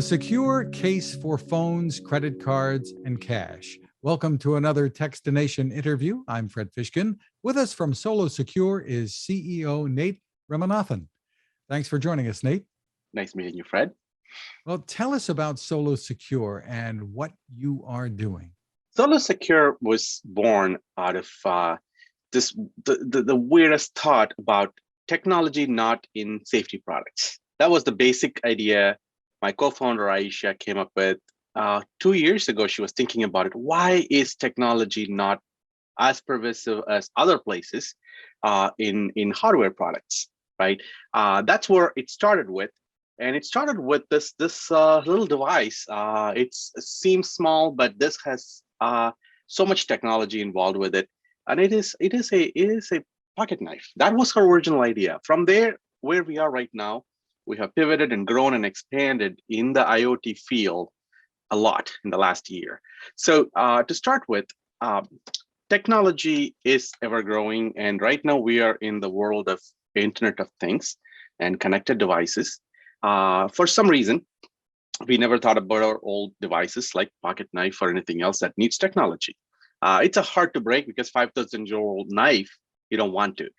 A secure case for phones, credit cards, and cash. Welcome to another Techstination interview. I'm Fred Fishkin. With us from Solo Secure is CEO Nate Ramanathan. Thanks for joining us, Nate. Nice meeting you, Fred. Well, tell us about Solo Secure and what you are doing. Solo Secure was born out of the weirdest thought about technology not in safety products. That was the basic idea my co-founder Aisha came up with 2 years ago. She was thinking about it. Why is technology not as pervasive as other places in hardware products, right? That's where it started with. And it started with this little device. It seems small, but this has so much technology involved with it, and it is a pocket knife. That was her original idea. From there, where we are right now, we have pivoted and grown and expanded in the IoT field a lot in the last year. So to start with, technology is ever growing, and right now we are in the world of Internet of Things and connected devices. For some reason, we never thought about our old devices like pocket knife or anything else that needs technology. It's a hard to break because 5,000-year-old knife, you don't want to.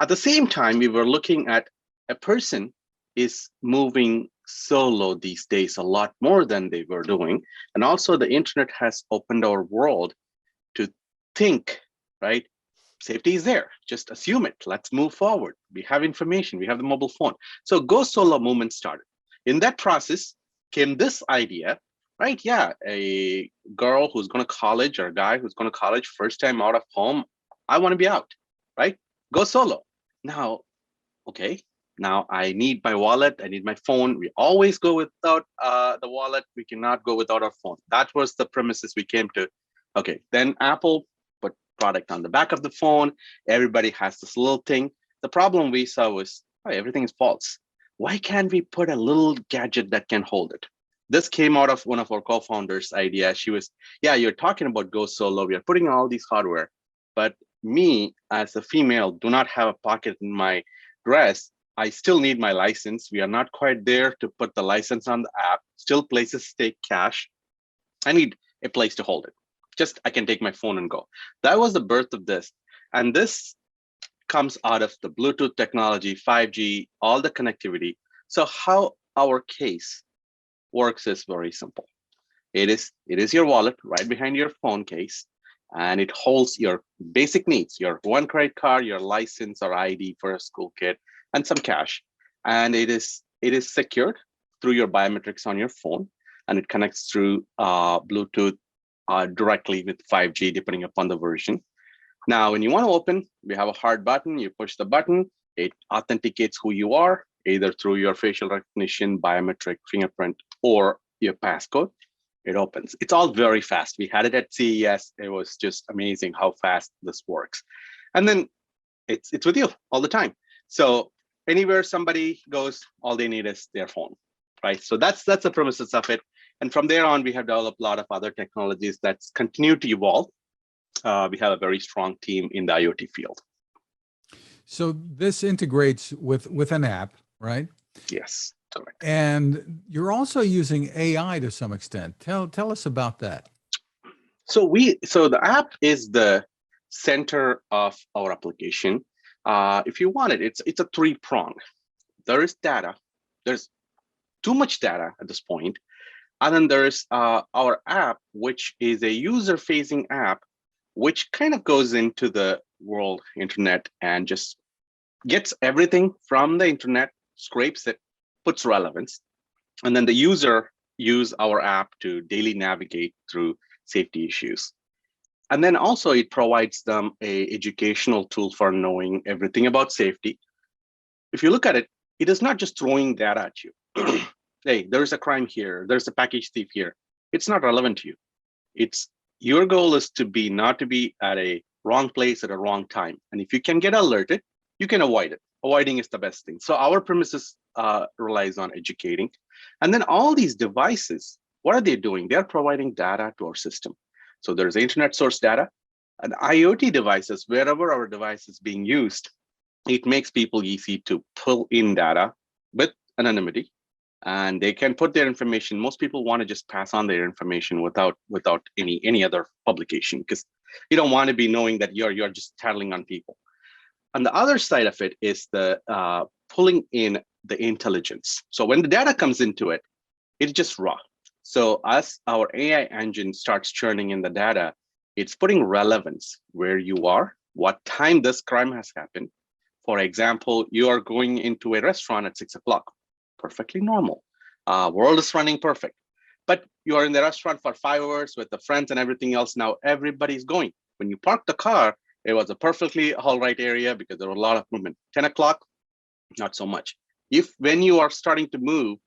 At the same time, we were looking at a person is moving solo these days a lot more than they were doing. And also the internet has opened our world to think, right? Safety is there, just assume it. Let's move forward. We have information, we have the mobile phone. So Go Solo movement started. In that process came this idea, right? Yeah, a girl who's going to college or a guy who's going to college, first time out of home, I want to be out, right? Go solo. Now, okay, now I need my wallet, I need my phone. We always go without the wallet. We cannot go without our phone. That was the premises we came to. Okay, then Apple put product on the back of the phone. Everybody has this little thing. The problem we saw was, oh, everything is false. Why can't we put a little gadget that can hold it? This came out of one of our co-founders' idea. She was, yeah, you're talking about Go Solo. We are putting all these hardware, but me as a female do not have a pocket in my dress. I still need my license. We are not quite there to put the license on the app. Still places take cash. I need a place to hold it. Just I can take my phone and go. That was the birth of this. And this comes out of the Bluetooth technology, 5G, all the connectivity. So how our case works is very simple. It is your wallet right behind your phone case, and it holds your basic needs, your one credit card, your license or ID for a school kid, and some cash. And it is secured through your biometrics on your phone, and it connects through Bluetooth directly with 5G, depending upon the version. Now, when you want to open, we have a hard button. You push the button, it authenticates who you are, either through your facial recognition, biometric, fingerprint, or your passcode. It opens. It's all very fast. We had it at CES. It was just amazing how fast this works. And then it's with you all the time. So anywhere somebody goes, all they need is their phone, right? So that's the premises of it. And from there on, we have developed a lot of other technologies that's continued to evolve. We have a very strong team in the IoT field. So this integrates with an app, right? Yes, correct. And you're also using AI to some extent. Tell us about that. So the app is the center of our application. If you want it, it's a three-prong. There is data. There's too much data at this point. And then there's our app, which is a user-facing app, which kind of goes into the world internet and just gets everything from the internet, scrapes it, puts relevance, and then the user use our app to daily navigate through safety issues. And then also it provides them a educational tool for knowing everything about safety. If you look at it, it is not just throwing data at you. Hey, there's a crime here, there's a package thief here. It's not relevant to you. It's your goal is to be not to be at a wrong place at a wrong time. And if you can get alerted, you can avoid it. Avoiding is the best thing. So our premises relies on educating. And then all these devices, what are they doing? They're providing data to our system. So there's internet source data and IoT devices, wherever our device is being used, it makes people easy to pull in data with anonymity and they can put their information. Most people want to just pass on their information without any other publication, because you don't want to be knowing that you're just tattling on people. On the other side of it is the pulling in the intelligence. So when the data comes into it, it's just raw. So as our AI engine starts churning in the data, it's putting relevance where you are, what time this crime has happened. For example, you are going into a restaurant at 6 o'clock, perfectly normal. World is running perfect. But you are in the restaurant for 5 hours with the friends and everything else. Now everybody's going. When you park the car, it was a perfectly all right area because there were a lot of movement. 10 o'clock, not so much. When you are starting to move,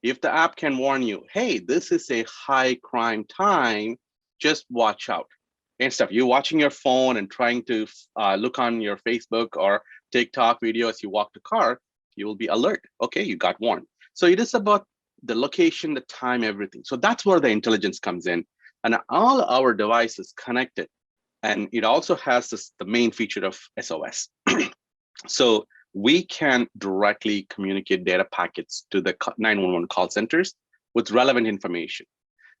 if the app can warn you, hey, this is a high crime time, just watch out. And stuff, you're watching your phone and trying to look on your Facebook or TikTok video as you walk the car, you will be alert. Okay, you got warned. So it is about the location, the time, everything. So that's where the intelligence comes in. And all our devices connected. And it also has the main feature of SOS. So we can directly communicate data packets to the 911 call centers with relevant information.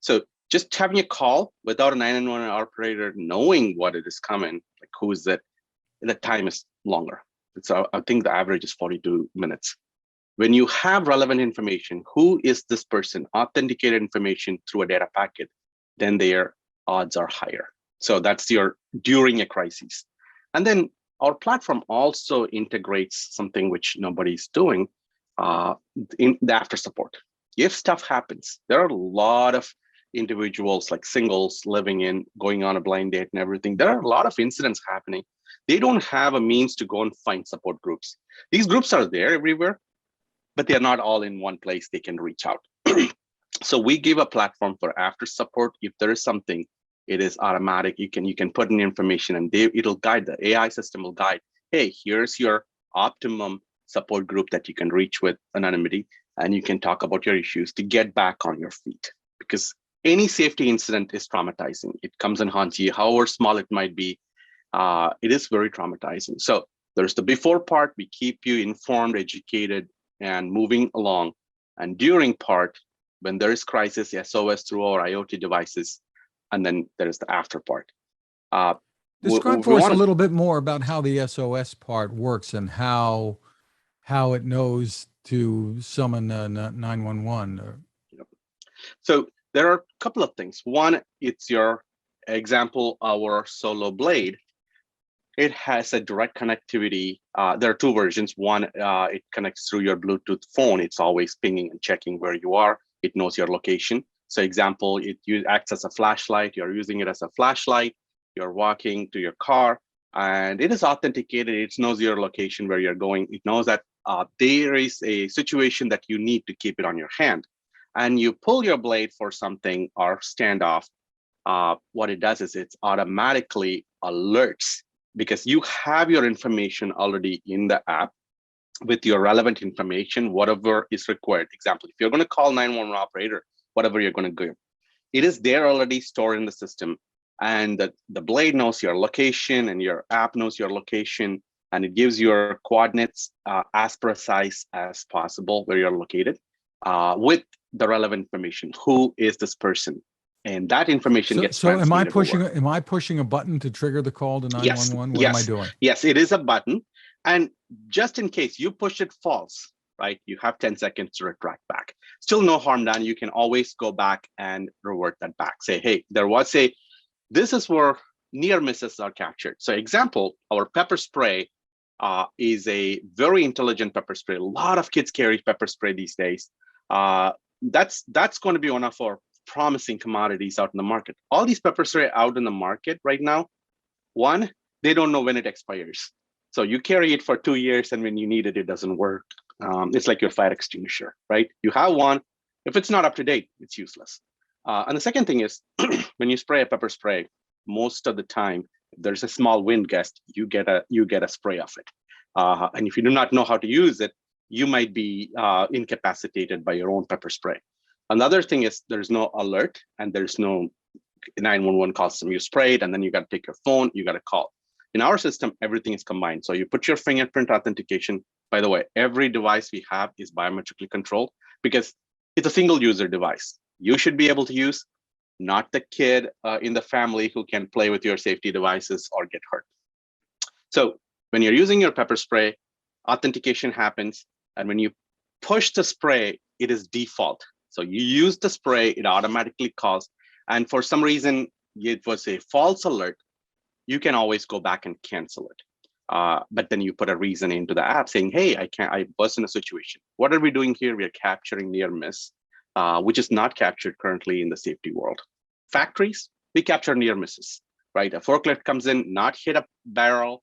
So just having a call without a 911 operator knowing what it is coming, like who is it, the time is longer. So I think the average is 42 minutes. When you have relevant information, who is this person, authenticated information through a data packet, then their odds are higher. So that's during a crisis. And then our platform also integrates something which nobody's doing in the after support. If stuff happens, there are a lot of individuals like singles going on a blind date and everything. There are a lot of incidents happening. They don't have a means to go and find support groups. These groups are there everywhere, but they're not all in one place they can reach out. So we give a platform for after support. If there is something, it is automatic. You can put in information and it'll guide, the AI system will guide, hey, here's your optimum support group that you can reach with anonymity, and you can talk about your issues to get back on your feet. Because any safety incident is traumatizing. It comes and haunts you, however small it might be. It is very traumatizing. So there's the before part, we keep you informed, educated, and moving along. And during part, when there is crisis, SOS through our IoT devices, and then there is the after part. Describe for us a little bit more about how the SOS part works and how it knows to summon 911. So there are a couple of things. One, it's your example, our Solo Blade. It has a direct connectivity. There are 2 versions. One, it connects through your Bluetooth phone. It's always pinging and checking where you are. It knows your location. So example, it acts as a flashlight. You're using it as a flashlight. You're walking to your car, and it is authenticated. It knows your location, where you're going. It knows that there is a situation that you need to keep it on your hand. And you pull your blade for something or standoff. What it does is it's automatically alerts, because you have your information already in the app with your relevant information, whatever is required. Example, if you're going to call 911 operator, whatever you're going to do, it is there already stored in the system. And the blade knows your location and your app knows your location, and it gives your coordinates as precise as possible where you're located with the relevant information. Who is this person? And that information gets transmitted. So am I pushing a button to trigger the call to 911? What am I doing? Yes, it is a button. And just in case you push it false, right, you have 10 seconds to retract back. Still no harm done. You can always go back and revert that back. Say, hey, this is where near misses are captured. So example, our pepper spray is a very intelligent pepper spray. A lot of kids carry pepper spray these days. That's going to be one of our promising commodities out in the market. All these pepper spray out in the market right now, one, they don't know when it expires. So you carry it for 2 years, and when you need it, it doesn't work. It's like your fire extinguisher, right? You have one. If it's not up to date, it's useless. And the second thing is, when you spray a pepper spray, most of the time, if there's a small wind gust, you get a spray of it. And if you do not know how to use it, you might be incapacitated by your own pepper spray. Another thing is there's no alert, and there's no 911 calls. You spray it, and then you got to take your phone, you got to call. In our system, everything is combined. So you put your fingerprint authentication. By the way, every device we have is biometrically controlled, because It's a single user device. You should be able to use, not the kid in the family who can play with your safety devices or get hurt. So when you're using your pepper spray, authentication happens. And when you push the spray, it is default. So you use the spray, it automatically calls. And for some reason, it was a false alert. You can always go back and cancel it. But then you put a reason into the app saying, hey, I was in a situation. What are we doing here? We are capturing near miss, which is not captured currently in the safety world. Factories, we capture near misses, right? A forklift comes in, not hit a barrel,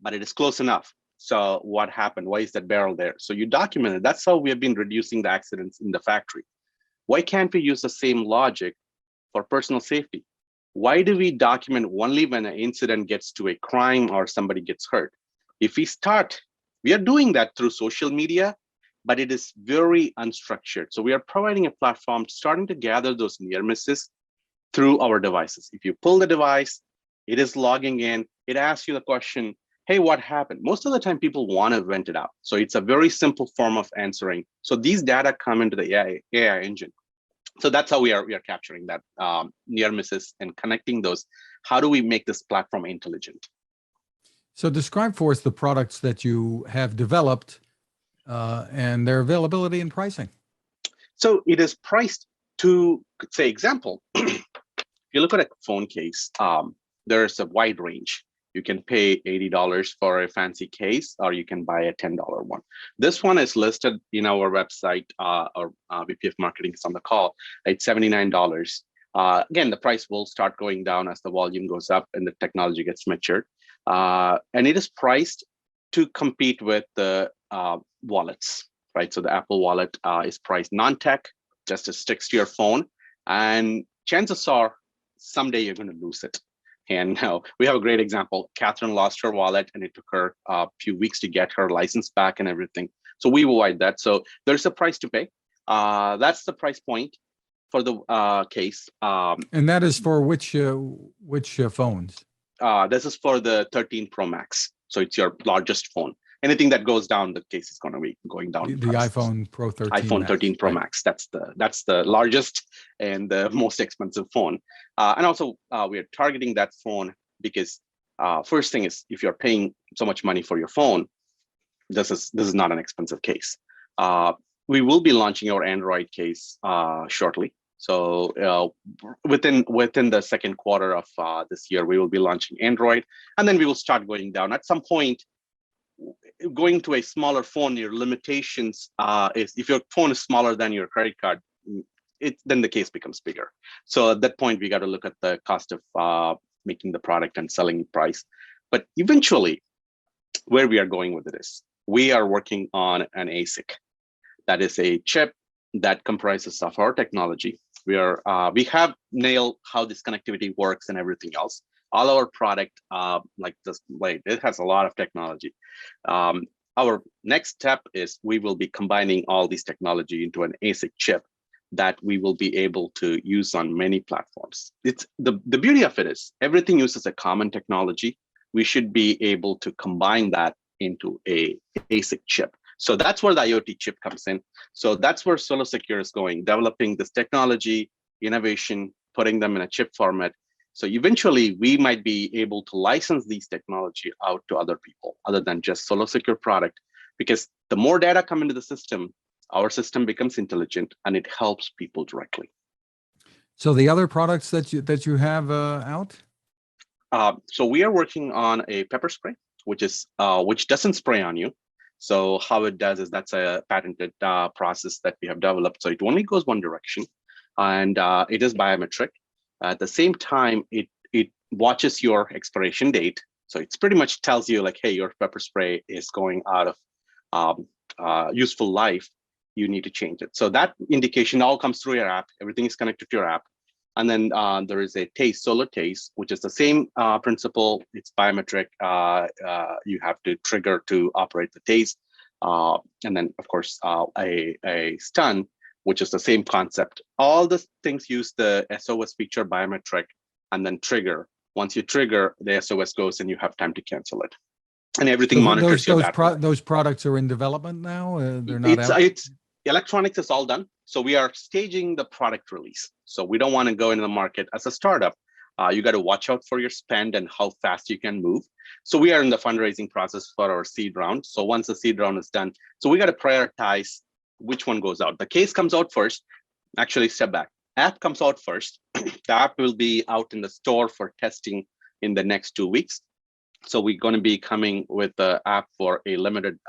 but it is close enough. So what happened? Why is that barrel there? So you document it. That's how we have been reducing the accidents in the factory. Why can't we use the same logic for personal safety? Why do we document only when an incident gets to a crime or somebody gets hurt? If we are doing that through social media, but it is very unstructured. So we are providing a platform starting to gather those near misses through our devices. If you pull the device, it is logging in, it asks you the question, hey, what happened? Most of the time people want to vent it out. So it's a very simple form of answering. So these data come into the AI engine. So that's how we are capturing that near misses and connecting those. How do we make this platform intelligent? So describe for us the products that you have developed and their availability and pricing. So it is priced to, say, example, if you look at a phone case, there's a wide range. You can pay $80 for a fancy case, or you can buy a $10 one. This one is listed in our website, or VP of Marketing is on the call. It's $79. Again, the price will start going down as the volume goes up and the technology gets matured. And it is priced to compete with the wallets, right? So the Apple Wallet is priced non-tech, just it sticks to your phone. And chances are someday you're going to lose it. And we have a great example. Catherine lost her wallet and it took her a few weeks to get her license back and everything. So we avoid that. So there's a price to pay. That's the price point for the case. And that is for which phones? This is for the 13 Pro Max. So it's your largest phone. Anything that goes down, the case is going to be going down. The iPhone Pro 13. iPhone 13 Pro Max. That's the largest and the most expensive phone. And also, we are targeting that phone because first thing is, if you're paying so much money for your phone, this is not an expensive case. We will be launching our Android case shortly. So within the second quarter of this year, we will be launching Android, and then we will start going down. At some point, going to a smaller phone, your limitations is if your phone is smaller than your credit card, then the case becomes bigger. So at that point, we got to look at the cost of making the product and selling price. But eventually, where we are going with it is, we are working on an ASIC. That is a chip that comprises of our technology. We have nailed how this connectivity works and everything else. All our product, it has a lot of technology. Our next step is we will be combining all these technology into an ASIC chip that we will be able to use on many platforms. It's the beauty of it is everything uses a common technology. We should be able to combine that into a ASIC chip. So that's where the IoT chip comes in. So that's where SoloSecure is going, developing this technology, innovation, putting them in a chip format. So eventually, we might be able to license these technology out to other people other than just SoloSecure product, because the more data come into the system, our system becomes intelligent and it helps people directly. So the other products that you have out? So we are working on a pepper spray, which doesn't spray on you. So how it does is that's a patented process that we have developed. So it only goes one direction, and it is biometric. At the same time, it watches your expiration date. So it's pretty much tells you like, hey, your pepper spray is going out of useful life. You need to change it. So that indication all comes through your app. Everything is connected to your app. And then there is a taste, solar taste, which is the same principle. It's biometric. You have to trigger to operate the taste. And then, of course, a stun, which is the same concept. All the things use the SOS feature biometric and then trigger. Once you trigger, the SOS goes and you have time to cancel it. And everything monitors your battery. Those products are in development now? They're not out? Electronics is all done. So we are staging the product release. So we don't want to go into the market as a startup. You got to watch out for your spend and how fast you can move. So we are in the fundraising process for our seed round. So once the seed round is done, so we got to prioritize which one goes out. The case comes out first. Actually, step back. App comes out first. The app will be out in the store for testing in the next 2 weeks. So we're going to be coming with the app for a limited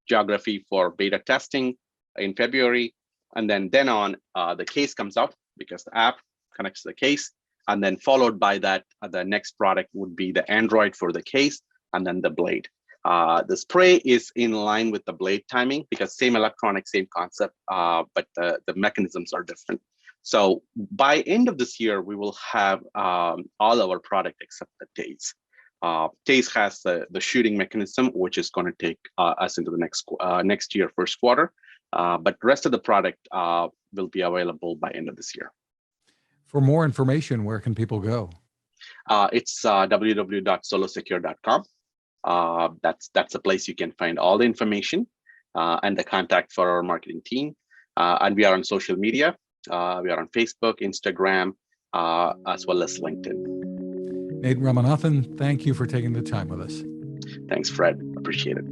geography for beta testing in February. And then on, the case comes out because the app connects to the case. And then followed by that, the next product would be the Android for the case, and then the blade. The spray is in line with the blade timing because same electronic, same concept, but the mechanisms are different. So by end of this year, we will have all our product except the TASE. TASE has the shooting mechanism, which is going to take us into the next year, first quarter. But the rest of the product will be available by end of this year. For more information, where can people go? It's www.solosecure.com. That's the place you can find all the information and the contact for our marketing team. And we are on social media. We are on Facebook, Instagram, as well as LinkedIn. Nate Ramanathan, thank you for taking the time with us. Thanks, Fred. Appreciate it.